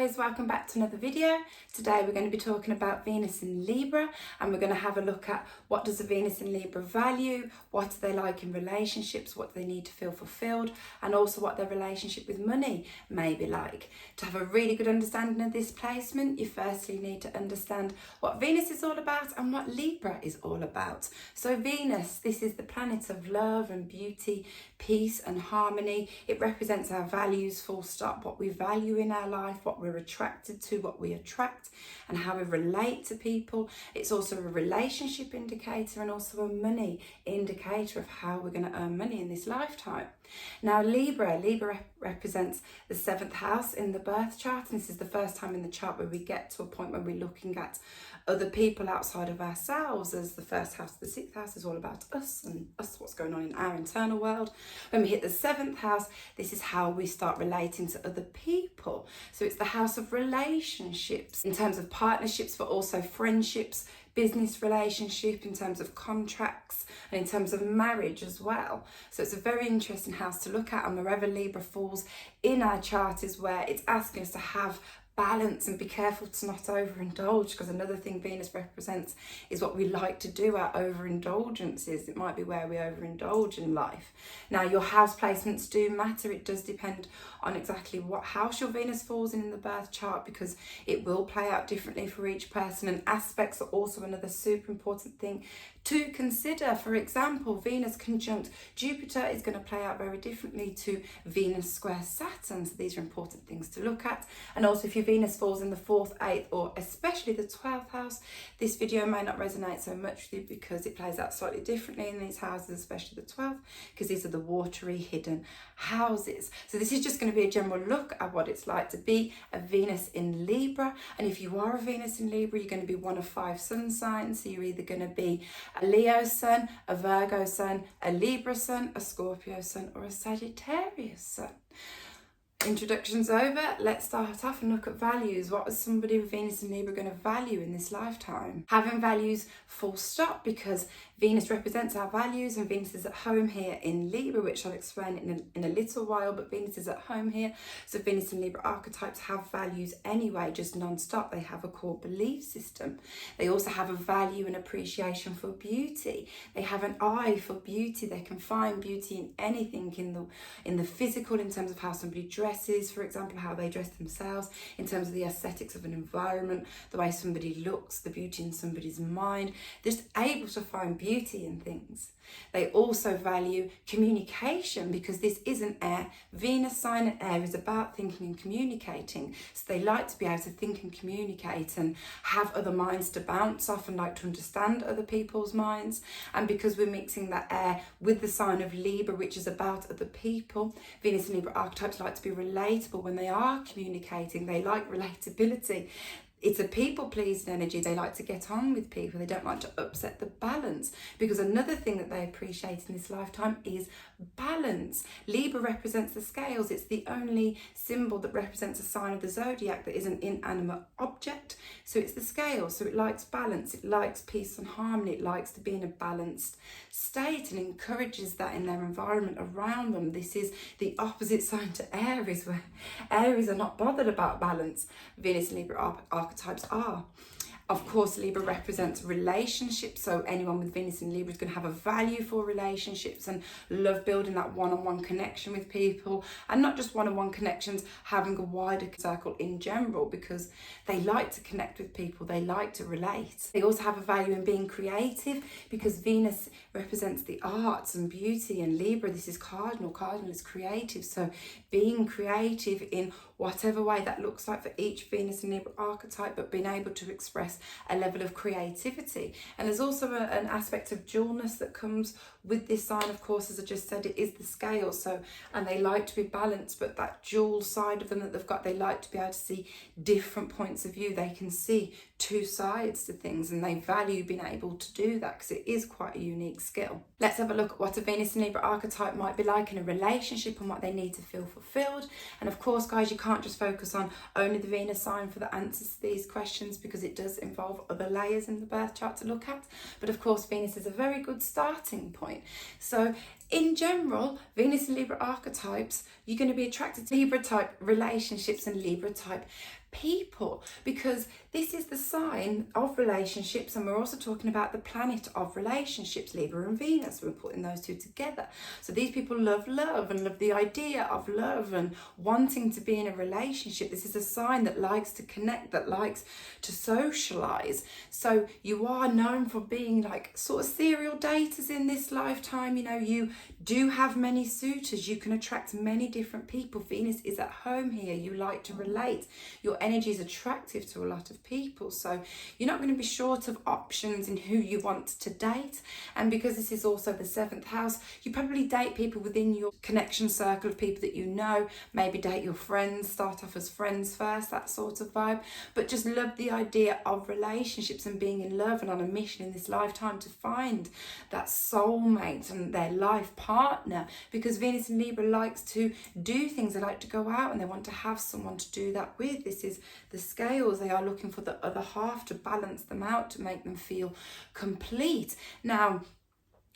guys, welcome back to another video. Today we're going to be talking about Venus in Libra, and we're going to have a look at what does a Venus in Libra value, what do they like in relationships, what do they need to feel fulfilled, and also what their relationship with money may be like. To have a really good understanding of this placement, you firstly need to understand what Venus is all about and what Libra is all about. So Venus, this is the planet of love and beauty, peace and harmony. It represents our values, full stop, what we value in our life, what we're attracted to, what we attract, and how we relate to people. It's also a relationship indicator and also a money indicator of how we're going to earn money in this lifetime. Now Libra represents the 7th house in the birth chart, and this is the first time in the chart where we get to a point where we're looking at other people outside of ourselves, as the first house, the 6th house is all about us and us, what's going on in our internal world. When we hit the 7th house, this is how we start relating to other people. So it's the house of relationships in terms of partnerships, but also friendships, business relationship, in terms of contracts, and in terms of marriage as well. So it's a very interesting house to look at, and wherever Libra falls in our chart is where it's asking us to have balance and be careful to not overindulge, because another thing Venus represents is what we like to do, our overindulgences. It might be where we overindulge in life. Now your house placements do matter. It does depend on exactly what house your Venus falls in the birth chart, because it will play out differently for each person, and aspects are also another super important thing to consider. For example, Venus conjunct Jupiter is going to play out very differently to Venus square Saturn. So these are important things to look at. And also if your Venus falls in the 4th, 8th, or especially the 12th house, this video may not resonate so much with you because it plays out slightly differently in these houses, especially the 12th, because these are the watery hidden houses. So this is just going to be a general look at what it's like to be a Venus in Libra. And if you are a Venus in Libra, you're going to be one of 5 sun signs. So you're either going to be a Leo sun, a Virgo sun, a Libra sun, a Scorpio sun, or a Sagittarius sun. Introduction's over. Let's start off and look at values. What is somebody with Venus and Libra going to value in this lifetime? Having values, full stop, because Venus represents our values, and Venus is at home here in Libra, which I'll explain in a little while, but Venus is at home here. So Venus and Libra archetypes have values anyway, just non-stop. They have a core belief system. They also have a value and appreciation for beauty. They have an eye for beauty. They can find beauty in anything, in the physical, in terms of how somebody dresses, for example, how they dress themselves, in terms of the aesthetics of an environment, the way somebody looks, the beauty in somebody's mind. They're just able to find beauty in things. They also value communication, because this is an air. Venus sign, and air is about thinking and communicating. So they like to be able to think and communicate and have other minds to bounce off, and like to understand other people's minds. And because we're mixing that air with the sign of Libra, which is about other people, Venus and Libra archetypes like to be relatable when they are communicating. They like relatability. It's a people-pleasing energy. They like to get on with people. They don't like to upset the balance, because another thing that they appreciate in this lifetime is balance. Libra represents the scales. It's the only symbol that represents a sign of the zodiac that is an inanimate object. So it's the scales. So it likes balance. It likes peace and harmony. It likes to be in a balanced state and encourages that in their environment around them. This is the opposite sign to Aries, where Aries are not bothered about balance. Venus and Libra archetypes are. Of course, Libra represents relationships, so anyone with Venus in Libra is going to have a value for relationships and love building that one-on-one connection with people, and not just one-on-one connections, having a wider circle in general, because they like to connect with people, they like to relate. They also have a value in being creative, because Venus represents the arts and beauty, and Libra, this is cardinal. Cardinal is creative, so being creative in whatever way that looks like for each Venus and Libra archetype, but being able to express a level of creativity. And there's also an aspect of dualness that comes with this sign. Of course, as I just said, it is the scale. So, and they like to be balanced, but that dual side of them that they've got, they like to be able to see different points of view. They can see 2 sides to things, and they value being able to do that, because it is quite a unique skill. Let's have a look at what a Venus and Libra archetype might be like in a relationship, and what they need to feel fulfilled. And of course, guys, you can't just focus on only the Venus sign for the answers to these questions, because it does involve other layers in the birth chart to look at. But of course, Venus is a very good starting point. So in general, Venus and Libra archetypes, you're going to be attracted to Libra type relationships and Libra type people, because this is the sign of relationships, and we're also talking about the planet of relationships, Libra and Venus. We're putting those two together. So these people love love and love the idea of love and wanting to be in a relationship. This is a sign that likes to connect, that likes to socialize. So you are known for being like sort of serial daters in this lifetime. You know, you do have many suitors, you can attract many different people. Venus is at home here. You like to relate. Your energy is attractive to a lot of people, so you're not going to be short of options in who you want to date. And because this is also the 7th house, you probably date people within your connection circle of people that you know. Maybe date your friends, start off as friends first, that sort of vibe. But just love the idea of relationships and being in love and on a mission in this lifetime to find that soulmate and their life partner, because Venus in Libra likes to do things. They like to go out and they want to have someone to do that with. This is the scales. They are looking for the other half to balance them out, to make them feel complete. Now,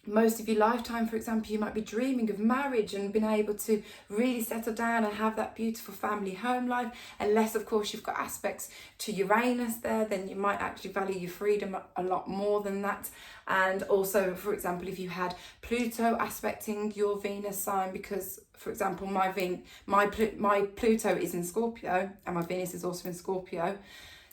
most of your lifetime, for example, you might be dreaming of marriage and being able to really settle down and have that beautiful family home life. Unless, of course, you've got aspects to Uranus there, then you might actually value your freedom a lot more than that. And also, for example, if you had Pluto aspecting your Venus sign, because, for example, my Pluto is in Scorpio and my Venus is also in Scorpio.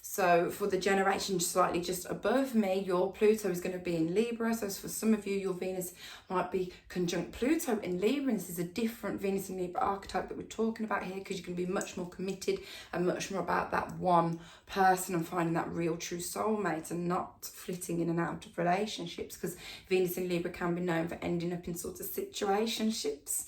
So for the generation slightly just above me, your Pluto is going to be in Libra. So for some of you, your Venus might be conjunct Pluto in Libra. And this is a different Venus and Libra archetype that we're talking about here, because you can be much more committed and much more about that one person and finding that real true soulmate and not flitting in and out of relationships, because Venus in Libra can be known for ending up in sorts of situationships,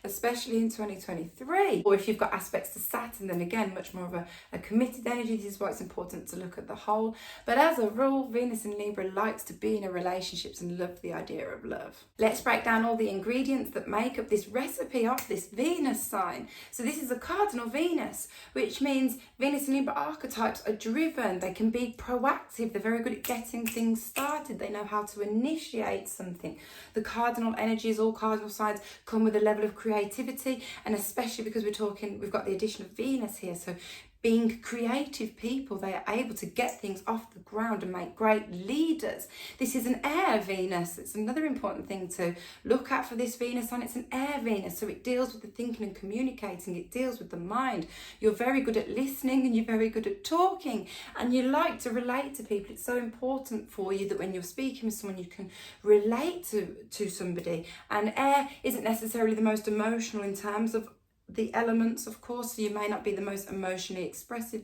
especially in 2023. Or if you've got aspects to Saturn, then again, much more of a committed energy. This is why it's important to look at the whole. But as a rule, Venus in Libra likes to be in a relationships and love the idea of love. Let's break down all the ingredients that make up this recipe of this Venus sign. So this is a cardinal Venus, which means Venus and Libra archetypes are driven. They can be proactive. They're very good at getting things started. They know how to initiate something. The cardinal energies, all cardinal signs, come with a level of creativity, and especially because we've got the addition of Venus here, so being creative people, they are able to get things off the ground and make great leaders. This is an air Venus. It's another important thing to look at for this Venus sign. It's an air Venus, so it deals with the thinking and communicating. It deals with the mind. You're very good at listening and you're very good at talking, and you like to relate to people. It's so important for you that when you're speaking with someone, you can relate to somebody. And air isn't necessarily the most emotional in terms of the elements, of course, so you may not be the most emotionally expressive.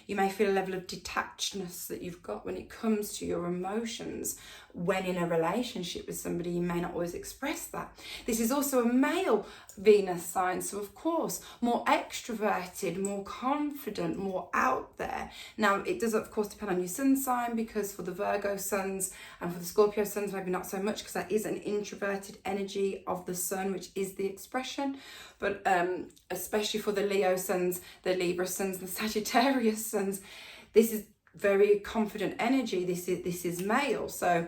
You may feel a level of detachedness that you've got when it comes to your emotions. When in a relationship with somebody, you may not always express that. This is also a male Venus sign, so of course, more extroverted, more confident, more out there. Now, it does, of course, depend on your sun sign, because for the Virgo suns and for the Scorpio suns, maybe not so much, because that is an introverted energy of the sun, which is the expression. But especially for the Leo suns, the Libra suns, the Sagittarius suns, this is very confident energy. This is male. So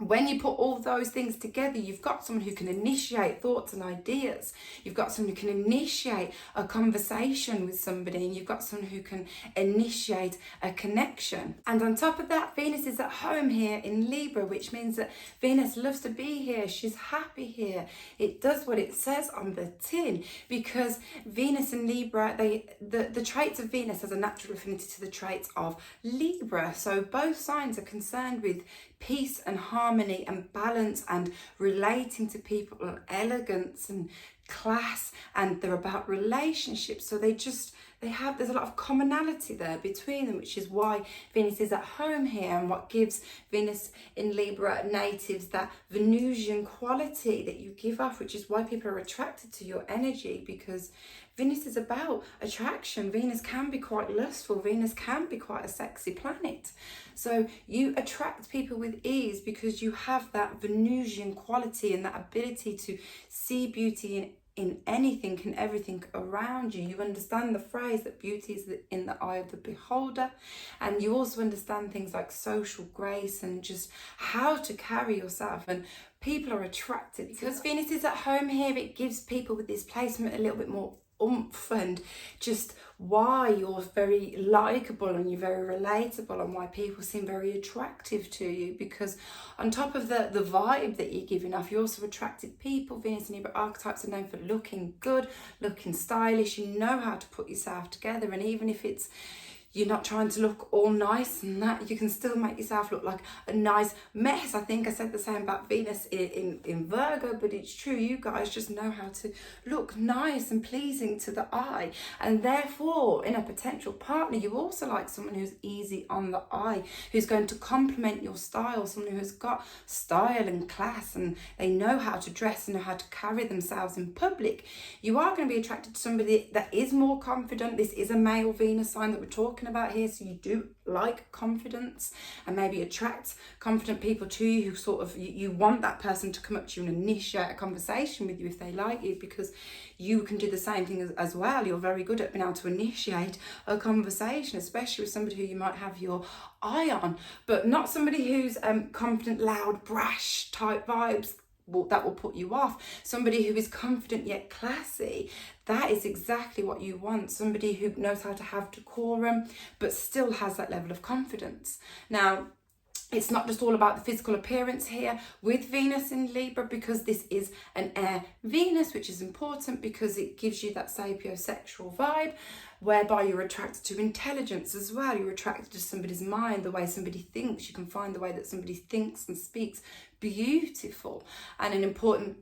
when you put all those things together, you've got someone who can initiate thoughts and ideas. You've got someone who can initiate a conversation with somebody, and you've got someone who can initiate a connection. And on top of that, Venus is at home here in Libra, which means that Venus loves to be here. She's happy here. It does what it says on the tin, because Venus and Libra, the traits of Venus has a natural affinity to the traits of Libra. So both signs are concerned with peace and harmony and balance and relating to people and elegance and class, and they're about relationships. So there's a lot of commonality there between them, which is why Venus is at home here, and what gives Venus in Libra natives that Venusian quality that you give off, which is why people are attracted to your energy, because Venus is about attraction. Venus can be quite lustful. Venus can be quite a sexy planet. So you attract people with ease because you have that Venusian quality and that ability to see beauty in anything and everything around you. You understand the phrase that beauty is in the eye of the beholder, and you also understand things like social grace and just how to carry yourself, and people are attracted because Venus is at home here. It gives people with this placement a little bit more oomph and just why you're very likable and you're very relatable, and why people seem very attractive to you, because on top of the vibe that you're giving off, you're also attracted people. Venus and Libra archetypes are known for looking good, looking stylish. You know how to put yourself together, and even if it's you're not trying to look all nice and that, you can still make yourself look like a nice mess. I think I said the same about Venus in Virgo, but it's true. You guys just know how to look nice and pleasing to the eye. And therefore, in a potential partner, you also like someone who's easy on the eye, who's going to complement your style, someone who has got style and class, and they know how to dress and know how to carry themselves in public. You are going to be attracted to somebody that is more confident. This is a male Venus sign that we're talking about here, so you do like confidence and maybe attract confident people to you, who sort of you want that person to come up to you and initiate a conversation with you if they like you, because you can do the same thing as well. You're very good at being able to initiate a conversation, especially with somebody who you might have your eye on, but not somebody who's confident, loud, brash type vibes. That will put you off. Somebody who is confident yet classy, that is exactly what you want. Somebody who knows how to have decorum but still has that level of confidence. Now, it's not just all about the physical appearance here with Venus in Libra, because this is an air Venus, which is important because it gives you that sapiosexual vibe, whereby you're attracted to intelligence as well. You're attracted to somebody's mind, the way somebody thinks. You can find the way that somebody thinks and speaks beautiful. And an important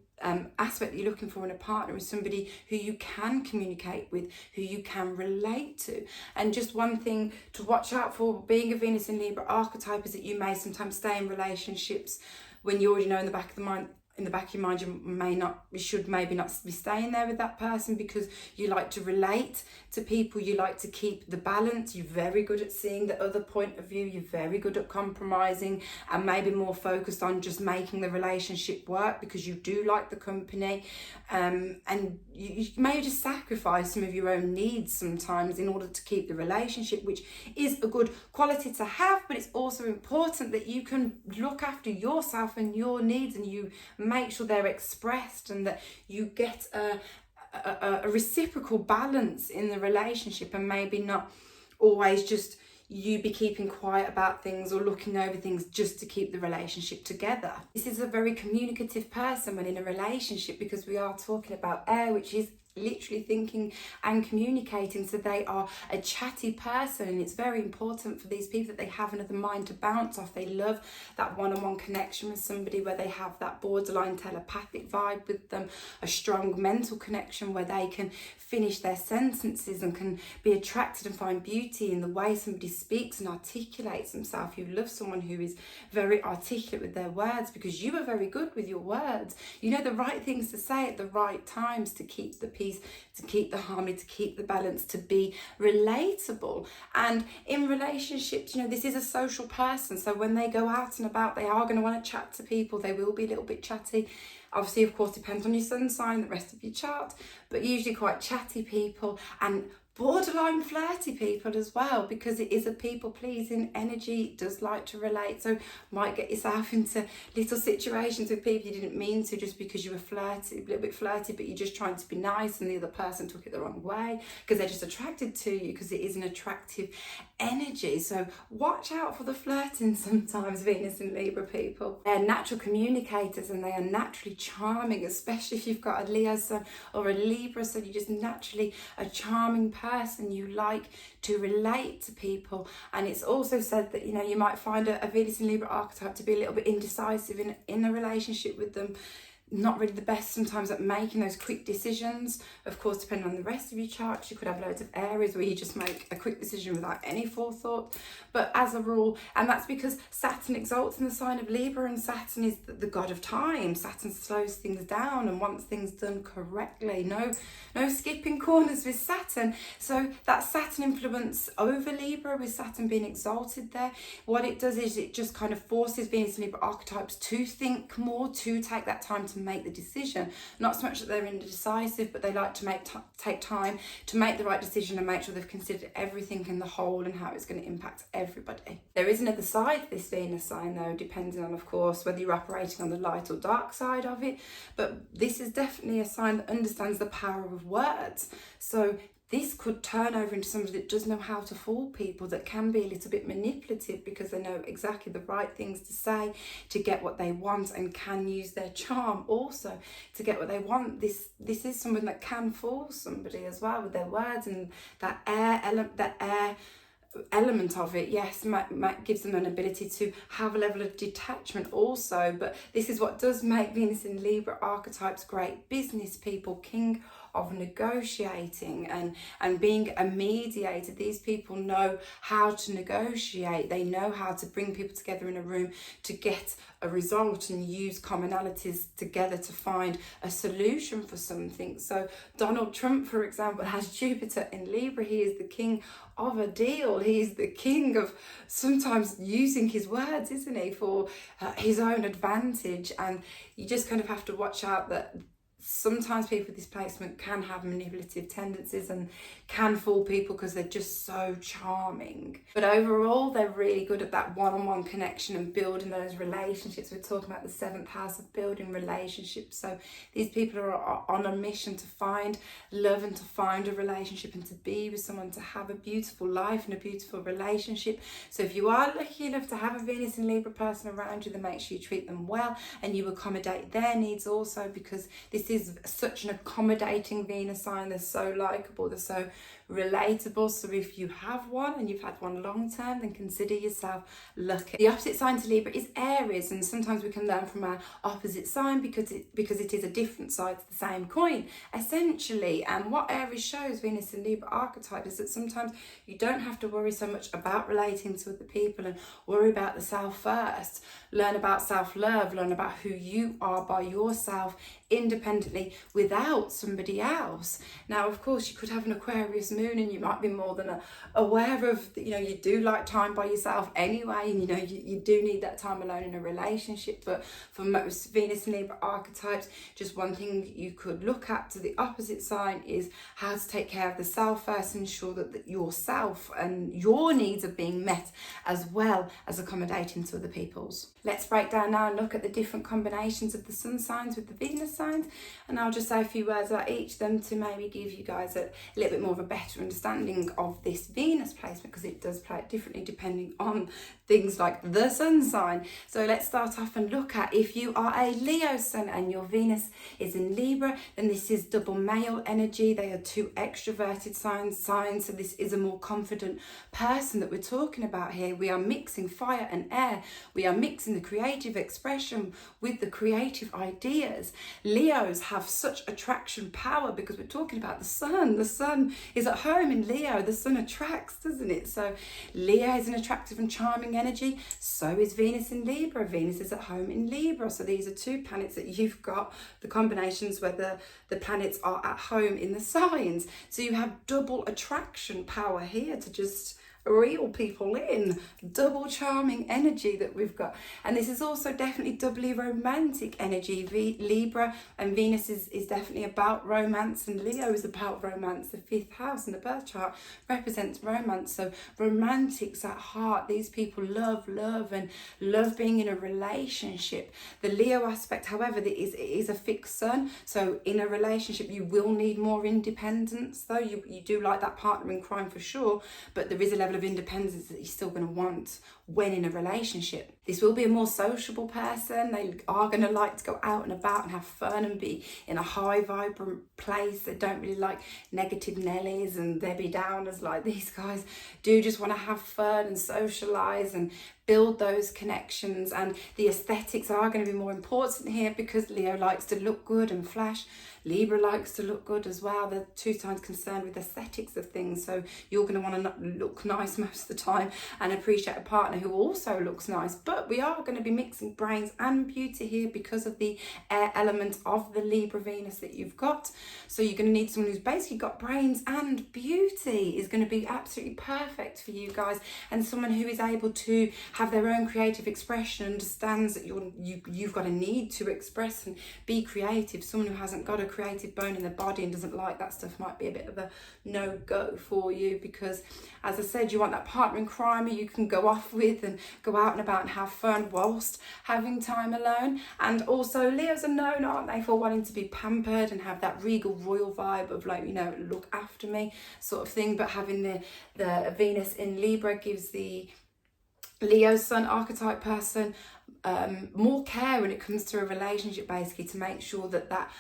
aspect that you're looking for in a partner is somebody who you can communicate with, who you can relate to. And just one thing to watch out for being a Venus in Libra archetype is that you may sometimes stay in relationships when you already know in the back of your mind you should maybe not be staying there with that person, because you like to relate to people, you like to keep the balance, you're very good at seeing the other point of view, you're very good at compromising and maybe more focused on just making the relationship work because you do like the company, and you may just sacrifice some of your own needs sometimes in order to keep the relationship, which is a good quality to have, but it's also important that you can look after yourself and your needs, and you make sure they're expressed, and that you get a reciprocal balance in the relationship, and maybe not always just you be keeping quiet about things or looking over things just to keep the relationship together. This is a very communicative person when in a relationship, because we are talking about air, which is literally thinking and communicating. So they are a chatty person, and it's very important for these people that they have another mind to bounce off. They love that one-on-one connection with somebody where they have that borderline telepathic vibe with them, a strong mental connection where they can finish their sentences and can be attracted and find beauty in the way somebody speaks and articulates themselves. You love someone who is very articulate with their words, because you are very good with your words. You know the right things to say at the right times to keep the peace, to keep the harmony, to keep the balance, to be relatable. And in relationships, you know, this is a social person, so when they go out and about, they are going to want to chat to people. They will be a little bit chatty. Obviously, of course, depends on your sun sign, the rest of your chart, but usually quite chatty people and borderline flirty people as well, because it is a people-pleasing energy. It does like to relate, so might get yourself into little situations with people you didn't mean to, just because you were flirty, a little bit flirty, but you're just trying to be nice and the other person took it the wrong way because they're just attracted to you, because it is an attractive energy. So watch out for the flirting sometimes, Venus and Libra people. They're natural communicators and they are naturally charming, especially if you've got a Leo sun or a Libra, so you're just naturally a charming person. You like to relate to people, and it's also said that, you know, you might find a Venus and Libra archetype to be a little bit indecisive in a relationship with them, not really the best sometimes at making those quick decisions. Of course, depending on the rest of your chart, you could have loads of areas where you just make a quick decision without any forethought. But as a rule, and that's because Saturn exalts in the sign of Libra, and Saturn is the god of time. Saturn slows things down and wants things done correctly. No skipping corners with Saturn. So that Saturn influence over Libra, with Saturn being exalted there, what it does is it just kind of forces Venus and Libra archetypes to think more, to take that time to to make the decision. Not so much that they're indecisive, but they like to take time to make the right decision and make sure they've considered everything in the whole and how it's going to impact everybody. There is another side to this Venus sign though, depending on, of course, whether you're operating on the light or dark side of it. But this is definitely a sign that understands the power of words. So this could turn over into somebody that does know how to fool people, that can be a little bit manipulative because they know exactly the right things to say to get what they want, and can use their charm also to get what they want. This is someone that can fool somebody as well with their words, and that air element of it, yes, gives them an ability to have a level of detachment also. But this is what does make Venus in Libra archetypes great business people, king of negotiating and being a mediator. These people know how to negotiate. They know how to bring people together in a room to get a result and use commonalities together to find a solution for something. So Donald Trump, for example, has Jupiter in Libra. He is the king of a deal. He's the king of sometimes using his words, isn't he, for his own advantage. And you just kind of have to watch out that sometimes people with this placement can have manipulative tendencies and can fool people because they're just so charming. But overall, they're really good at that one-on-one connection and building those relationships. We're talking about the 7th house of building relationships. So these people are on a mission to find love and to find a relationship and to be with someone, to have a beautiful life and a beautiful relationship. So if you are lucky enough to have a Venus in Libra person around you, then make sure you treat them well and you accommodate their needs also, because this is such an accommodating Venus sign. They're so likable, they're so relatable. So if you have one and you've had one long term, then consider yourself lucky. The opposite sign to Libra is Aries, and sometimes we can learn from our opposite sign because it is a different side to the same coin essentially. And what Aries shows, Venus in Libra archetype, is that sometimes you don't have to worry so much about relating to other people and worry about the self first. Learn about self-love, learn about who you are by yourself independently without somebody else. Now, of course, you could have an Aquarius moon and you might be more than aware of, you do like time by yourself anyway, and you do need that time alone in a relationship. But for most Venus and Libra archetypes, just one thing you could look at to the opposite sign is how to take care of the self first, ensure that yourself and your needs are being met as well as accommodating to other people's. Let's break down now and look at the different combinations of the sun signs with the Venus signs, and I'll just say a few words about each of them to maybe give you guys a little bit more of a better understanding of this Venus placement, because it does play it differently depending on things like the sun sign. So let's start off and look at, if you are a Leo sun and your Venus is in Libra, then this is double male energy. They are two extroverted signs, so this is a more confident person that we're talking about here. We are mixing fire and air. We are mixing the creative expression with the creative ideas. Leos have such attraction power because we're talking about the sun. The sun is at home in Leo. The sun attracts, doesn't it? So Leo is an attractive and charming energy. So is Venus in Libra. Venus is at home in Libra. So these are two planets that you've got the combinations where the planets are at home in the signs. So you have double attraction power here to just reel people in. Double charming energy that we've got. And this is also definitely doubly romantic energy. Libra and Venus is definitely about romance, and Leo is about romance. The 5th house in the birth chart represents romance. So romantics at heart. These people love and love being in a relationship. The Leo aspect, however, it is a fixed sun. So in a relationship you will need more independence, though. You do like that partner in crime for sure, but there is a level of independence that you're still going to want when in a relationship. This will be a more sociable person. They are going to like to go out and about and have fun and be in a high vibrant place. They don't really like negative Nellies and Debbie Downers like these guys do. Just want to have fun and socialise and build those connections. And the aesthetics are going to be more important here because Leo likes to look good and flash. Libra likes to look good as well. They're two signs concerned with aesthetics of things. So you're going to want to look nice most of the time and appreciate a partner who also looks nice. But but we are going to be mixing brains and beauty here because of the air element of the Libra Venus that you've got. So you're going to need someone who's basically got brains and beauty is going to be absolutely perfect for you guys, and someone who is able to have their own creative expression, understands that you've got a need to express and be creative. Someone who hasn't got a creative bone in their body and doesn't like that stuff might be a bit of a no-go for you, because as I said, you want that partner in crime who you can go off with and go out and about and have fun whilst having time alone. And also Leos are known, aren't they, for wanting to be pampered and have that regal royal vibe of like, you know, look after me sort of thing. But having the Venus in Libra gives the Leo Sun archetype person more care when it comes to a relationship, basically, to make sure that that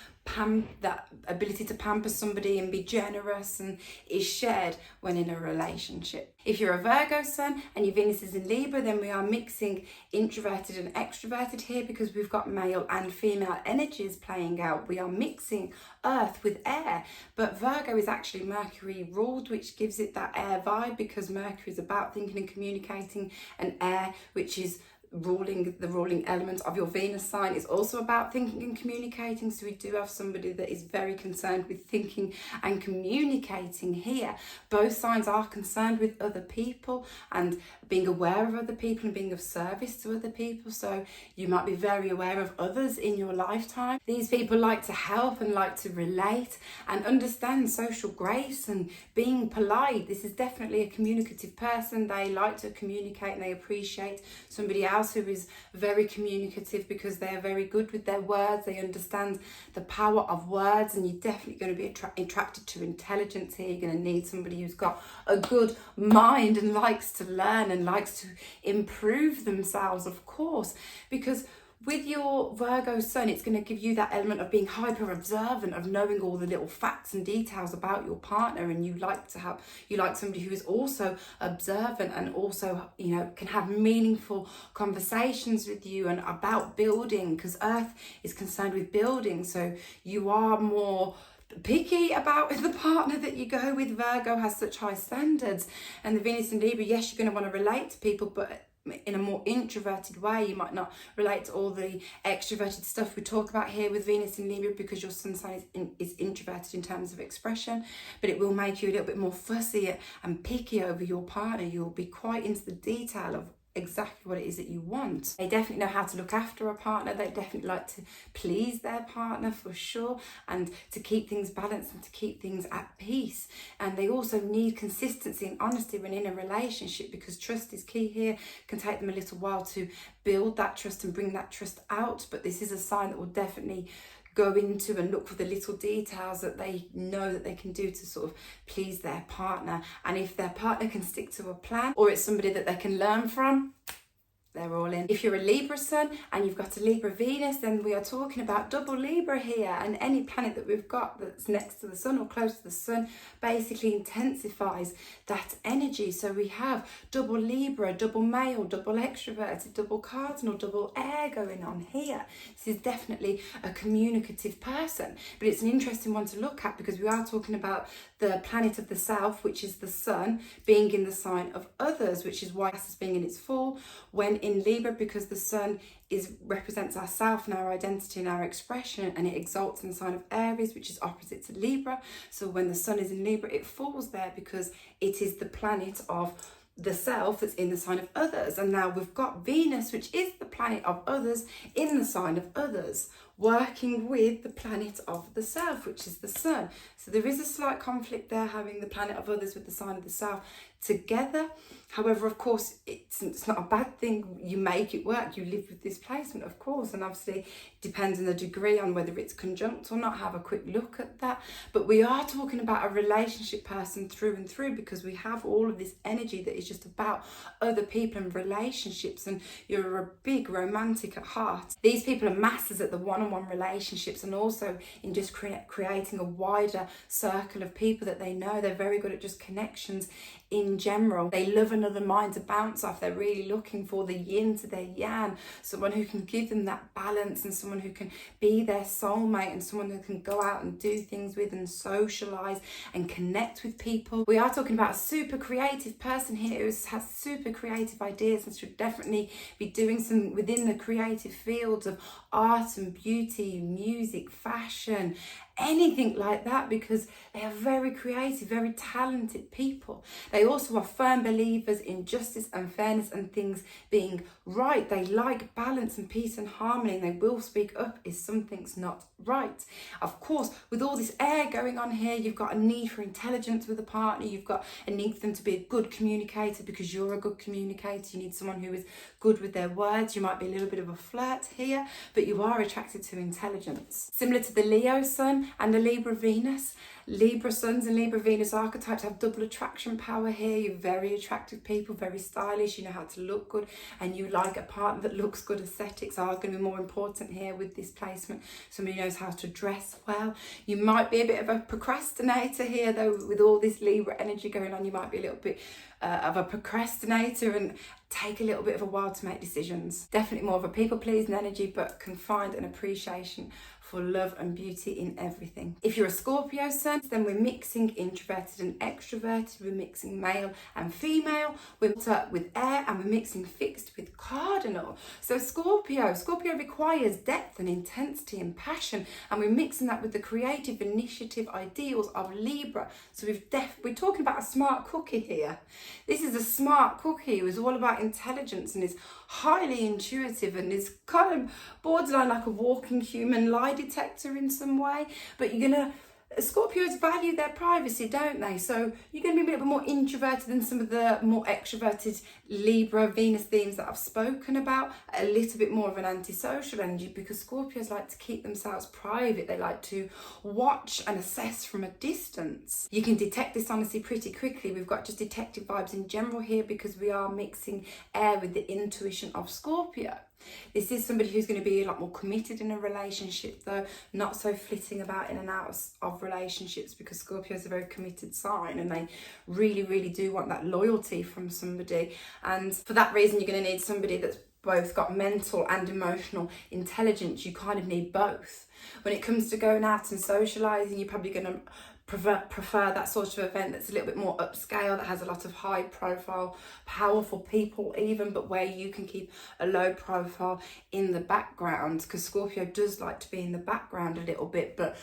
ability to pamper somebody and be generous and is shared when in a relationship. If you're a Virgo Sun and your Venus is in Libra, then we are mixing introverted and extroverted here, because we've got male and female energies playing out. We are mixing earth with air, but Virgo is actually Mercury ruled, which gives it that air vibe, because Mercury is about thinking and communicating, and air, which is the ruling element of your Venus sign, is also about thinking and communicating. So we do have somebody that is very concerned with thinking and communicating here. Both signs are concerned with other people and being aware of other people and being of service to other people. So you might be very aware of others in your lifetime. These people like to help and like to relate and understand social grace and being polite. This is definitely a communicative person. They like to communicate and they appreciate somebody else who is very communicative, because they are very good with their words. They understand the power of words, and you're definitely going to be attracted to intelligence here. You're going to need somebody who's got a good mind and likes to learn and likes to improve themselves, of course, because with your Virgo Sun, it's going to give you that element of being hyper observant, of knowing all the little facts and details about your partner, and you like somebody who is also observant and also, you know, can have meaningful conversations with you and about building, because Earth is concerned with building. So you are more picky about the partner that you go with. Virgo has such high standards, and the Venus in Libra, yes, you're going to want to relate to people, but in a more introverted way. You might not relate to all the extroverted stuff we talk about here with Venus in Libra, because your sun sign is introverted in terms of expression, but it will make you a little bit more fussy and picky over your partner. You'll be quite into the detail of exactly what it is that you want. They definitely know how to look after a partner. They definitely like to please their partner for sure, and to keep things balanced and to keep things at peace. And they also need consistency and honesty when in a relationship, because trust is key here. It can take them a little while to build that trust and bring that trust out, but this is a sign that will definitely go into and look for the little details that they know that they can do to sort of please their partner. And if their partner can stick to a plan, or it's somebody that they can learn from, they're all in. If you're a Libra Sun and you've got a Libra Venus, then we are talking about double Libra here, and any planet that we've got that's next to the Sun or close to the Sun basically intensifies that energy. So we have double Libra, double male, double extroverted, double cardinal, double air going on here. This is definitely a communicative person, but it's an interesting one to look at, because we are talking about the planet of the South, which is the Sun, being in the sign of Others, which is why this is being in its full when in Libra, because the Sun represents ourself and our identity and our expression, and it exalts in the sign of Aries, which is opposite to Libra. So when the Sun is in Libra, it falls there because it is the planet of the self that's in the sign of Others. And now we've got Venus, which is the planet of Others, in the sign of Others, working with the planet of the Self, which is the Sun. So there is a slight conflict there, having the planet of Others with the sign of the Self together. However, of course, it's not a bad thing. You make it work. You live with this placement, of course, and obviously it depends on the degree on whether it's conjunct or not. Have a quick look at that. But we are talking about a relationship person through and through, because we have all of this energy that is just about other people and relationships, and you're a big romantic at heart. These people are masters at the one-on-one relationships, and also in just creating a wider circle of people that they know. They're very good at just connections in general. They love another mind to bounce off. They're really looking for the yin to their yang, someone who can give them that balance, and someone who can be their soulmate, and someone who can go out and do things with and socialize and connect with people. We are talking about a super creative person here who has super creative ideas and should definitely be doing some within the creative fields of art and beauty, music, fashion, anything like that, because they are very creative, very talented people. They also are firm believers in justice and fairness and things being right. They like balance and peace and harmony, and they will speak up if something's not right. Of course, with all this air going on here, you've got a need for intelligence with a partner. You've got a need for them to be a good communicator, because you're a good communicator. You need someone who is good with their words. You might be a little bit of a flirt here, but you are attracted to intelligence. Similar to the Leo Sun and the Libra Venus, Libra Suns and Libra Venus archetypes have double attraction power here. You're very attractive people, very stylish, you know how to look good, and you like a partner that looks good. Aesthetics are going to be more important here with this placement. Somebody knows how to dress well. You might be a bit of a procrastinator here, though, with all this Libra energy going on. You might be a little bit of a procrastinator and take a little bit of a while to make decisions. Definitely more of a people-pleasing energy, but can find an appreciation for love and beauty in everything. If you're a Scorpio Sun, then we're mixing introverted and extroverted. We're mixing male and female. We're with air, and we're mixing fixed with cardinal. So Scorpio requires depth and intensity and passion, and we're mixing that with the creative initiative ideals of Libra. So we're talking about a smart cookie here. This is a smart cookie who is all about intelligence and is highly intuitive and is kind of borderline like a walking human lie detector in some way. But Scorpios value their privacy, don't they? So you're going to be a bit more introverted than some of the more extroverted Libra Venus themes that I've spoken about. A little bit more of an antisocial energy, because Scorpios like to keep themselves private. They like to watch and assess from a distance. You can detect this honesty pretty quickly. We've got just detective vibes in general here, because we are mixing air with the intuition of Scorpio. This is somebody who's going to be a lot more committed in a relationship, though, not so flitting about in and out of relationships, because Scorpio is a very committed sign and they really, really do want that loyalty from somebody. And for that reason, you're going to need somebody that's both got mental and emotional intelligence. You kind of need both. When it comes to going out and socializing, you're probably going to prefer that sort of event that's a little bit more upscale, that has a lot of high profile, powerful people even, but where you can keep a low profile in the background, because Scorpio does like to be in the background a little bit, but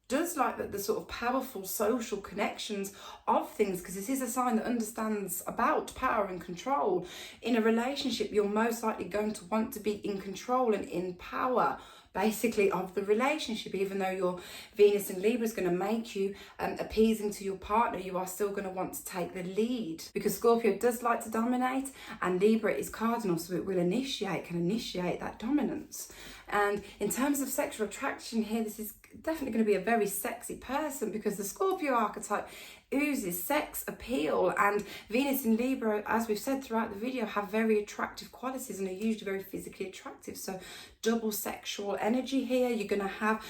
does like the sort of powerful social connections of things, because this is a sign that understands about power and control. In a relationship, you're most likely going to want to be in control and in power, basically, of the relationship. Even though your Venus in Libra is going to make you appeasing to your partner, you are still going to want to take the lead, because Scorpio does like to dominate, and Libra is cardinal, so it will can initiate that dominance. And in terms of sexual attraction here, this is definitely going to be a very sexy person, because the Scorpio archetype oozes sex appeal, and Venus in Libra, as we've said throughout the video, have very attractive qualities and are usually very physically attractive. So double sexual energy here. You're going to have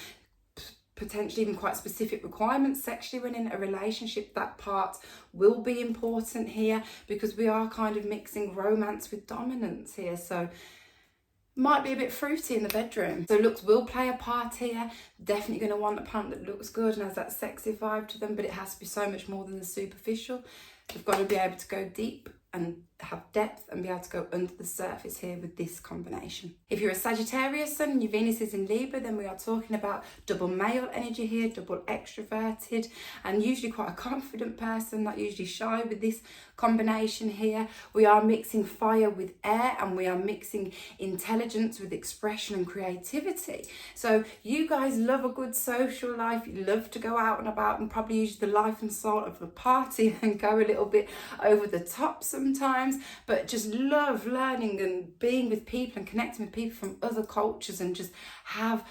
potentially even quite specific requirements sexually when in a relationship. That part will be important here, because we are kind of mixing romance with dominance here. So might be a bit fruity in the bedroom. So looks will play a part here. Definitely going to want a partner that looks good and has that sexy vibe to them, but it has to be so much more than the superficial. You've got to be able to go deep and have depth and be able to go under the surface here with this combination. If you're a Sagittarius Sun and your Venus is in Libra, then we are talking about double male energy here, double extroverted, and usually quite a confident person, not usually shy with this combination here. We are mixing fire with air, and we are mixing intelligence with expression and creativity. So you guys love a good social life. You love to go out and about and probably use the life and soul of the party and go a little bit over the top sometimes, but just love learning and being with people and connecting with people from other cultures, and just have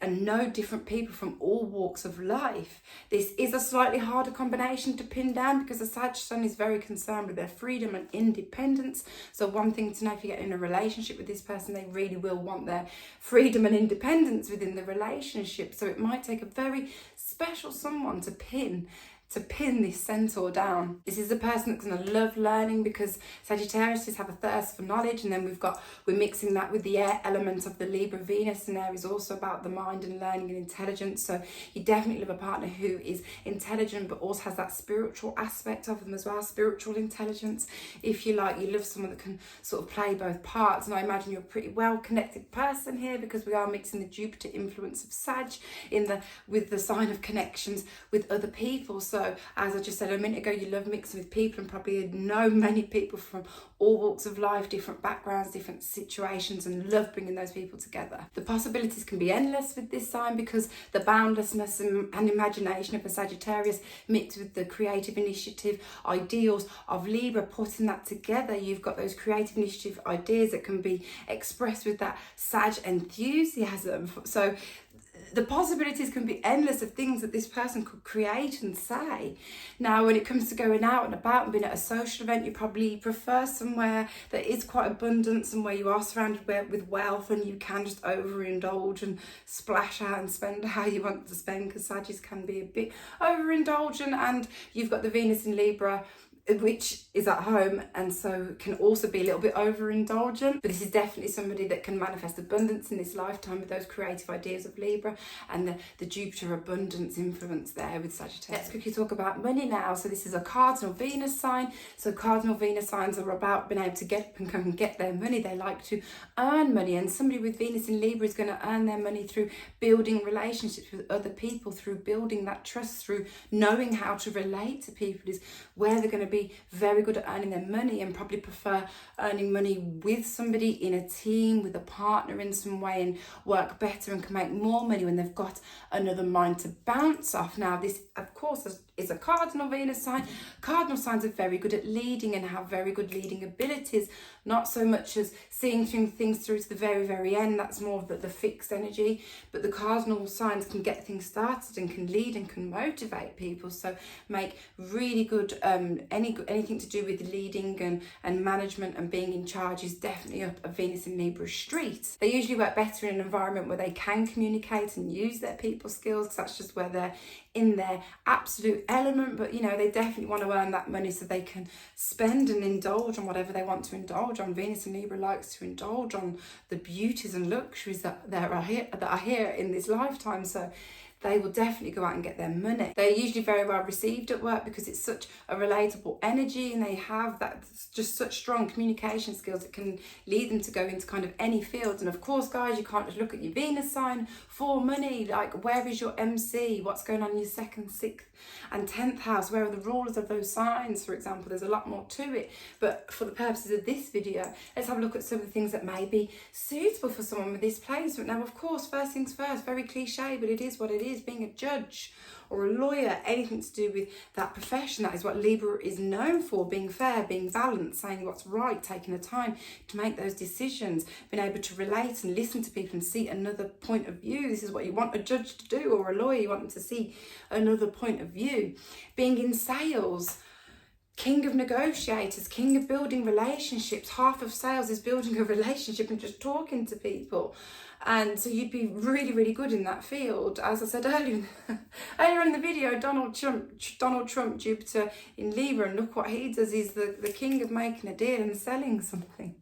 and know different people from all walks of life. This is a slightly harder combination to pin down, because the Sag Sun is very concerned with their freedom and independence. So one thing to know, if you get in a relationship with this person, they really will want their freedom and independence within the relationship. So it might take a very special someone to pin to pin this centaur down. This is a person that's going to love learning, because Sagittarius have a thirst for knowledge, and then we're mixing that with the air element of the Libra Venus, and air is also about the mind and learning and intelligence. So you definitely love a partner who is intelligent but also has that spiritual aspect of them as well, spiritual intelligence. If you like, you love someone that can sort of play both parts, and I imagine you're a pretty well connected person here, because we are mixing the Jupiter influence of Sag with the sign of connections with other people. So as I just said a minute ago, you love mixing with people and probably know many people from all walks of life, different backgrounds, different situations, and love bringing those people together. The possibilities can be endless with this sign, because the boundlessness and imagination of a Sagittarius mixed with the creative initiative ideals of Libra, putting that together, you've got those creative initiative ideas that can be expressed with that Sag enthusiasm. So the possibilities can be endless of things that this person could create and say. Now, when it comes to going out and about and being at a social event, you probably prefer somewhere that is quite abundant, somewhere you are surrounded with wealth and you can just overindulge and splash out and spend how you want to spend, because Sagittarius can be a bit overindulgent. And you've got the Venus in Libra, which is at home, and so can also be a little bit overindulgent. But this is definitely somebody that can manifest abundance in this lifetime with those creative ideas of Libra and the Jupiter abundance influence there with Sagittarius. Let's quickly talk about money now. So this is a cardinal Venus sign. So cardinal Venus signs are about being able to get up and come and get their money. They like to earn money, and somebody with Venus in Libra is going to earn their money through building relationships with other people, through building that trust, through knowing how to relate to people, is where they're going to be very good at earning their money, and probably prefer earning money with somebody in a team, with a partner in some way, and work better and can make more money when they've got another mind to bounce off. Now, this, of course, is a cardinal Venus sign. Cardinal signs are very good at leading and have very good leading abilities, not so much as seeing things through to the very, very end. That's more of the fixed energy. But the cardinal signs can get things started and can lead and can motivate people. So make really good, anything to do with leading and management and being in charge is definitely up a Venus in Libra street. They usually work better in an environment where they can communicate and use their people skills, because that's just where they're in their absolute element. But they definitely want to earn that money so they can spend and indulge on whatever they want to indulge on. Venus in Libra likes to indulge on the beauties and luxuries that are here in this lifetime. So they will definitely go out and get their money. They're usually very well received at work because it's such a relatable energy, and they have that just such strong communication skills that can lead them to go into kind of any field. And of course, guys, you can't just look at your Venus sign for money. Like, where is your MC? What's going on in your 2nd, 6th and 10th house? Where are the rulers of those signs, for example? There's a lot more to it. But for the purposes of this video, let's have a look at some of the things that may be suitable for someone with this placement. Now, of course, first things first, very cliche, but it is what it is. Being a judge or a lawyer, anything to do with that profession, that is what Libra is known for. Being fair, being balanced, saying what's right, taking the time to make those decisions, being able to relate and listen to people and see another point of view. This is what you want a judge to do, or a lawyer. You want them to see another point of view. Being in sales, king of negotiators, king of building relationships. Half of sales is building a relationship and just talking to people. And so you'd be really, really good in that field. As I said earlier in the video, Donald Trump, Jupiter in Libra, and look what he does. He's the king of making a deal and selling something.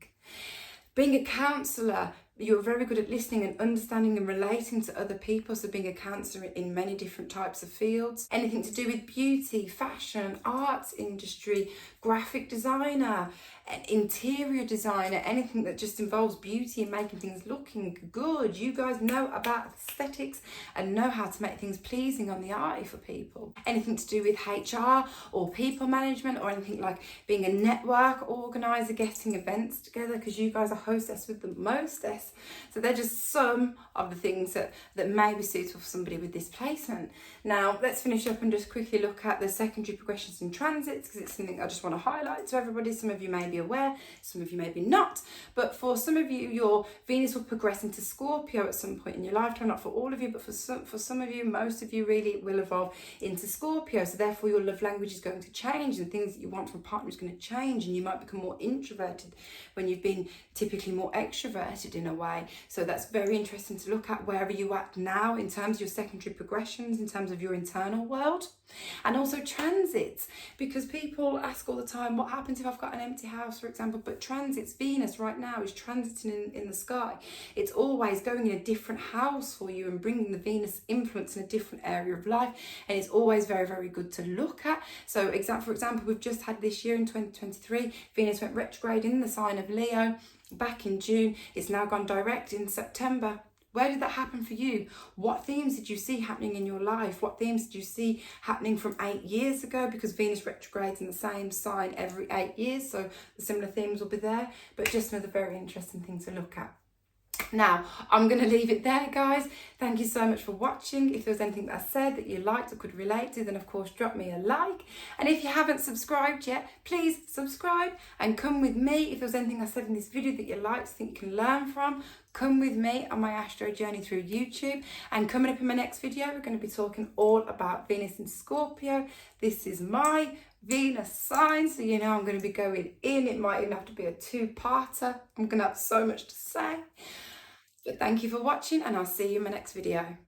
Being a counsellor, you're very good at listening and understanding and relating to other people. So being a counsellor in many different types of fields. Anything to do with beauty, fashion, arts industry, graphic designer, interior designer, anything that just involves beauty and making things looking good. You guys know about aesthetics and know how to make things pleasing on the eye for people. Anything to do with HR or people management, or anything like being a network organizer, getting events together, because you guys are hostess with the mostess. So they're just some of the things that may be suitable for somebody with this placement. Now, let's finish up and just quickly look at the secondary progressions and transits, because it's something I just want want to highlight to everybody. Some of you may be aware, some of you may be not, but for some of you, your Venus will progress into Scorpio at some point in your lifetime. Not for all of you, but for some of you, most of you really will evolve into Scorpio. So therefore your love language is going to change, and things that you want from a partner is going to change, and you might become more introverted when you've been typically more extroverted in a way. So that's very interesting to look at wherever you at now in terms of your secondary progressions, in terms of your internal world. And also transits, because people ask all the time, what happens if I've got an empty house, for example? But transits, Venus right now is transiting in the sky. It's always going in a different house for you and bringing the Venus influence in a different area of life, and it's always very, very good to look at. So for example, we've just had this year in 2023, Venus went retrograde in the sign of Leo back in June. It's now gone direct in September. Where did that happen for you? What themes did you see happening in your life? What themes did you see happening from 8 years ago? Because Venus retrogrades in the same sign every 8 years, so the similar themes will be there, but just another very interesting thing to look at. Now, I'm going to leave it there, guys. Thank you so much for watching. If there was anything that I said that you liked or could relate to, then of course drop me a like. And if you haven't subscribed yet, please subscribe and come with me. If there was anything I said in this video that you liked, think you can learn from, come with me on my astro journey through YouTube. And coming up in my next video, we're going to be talking all about Venus in Scorpio. This is my Venus sign, so you know I'm going to be going in. It might even have to be a two-parter. I'm going to have so much to say. But thank you for watching, and I'll see you in my next video.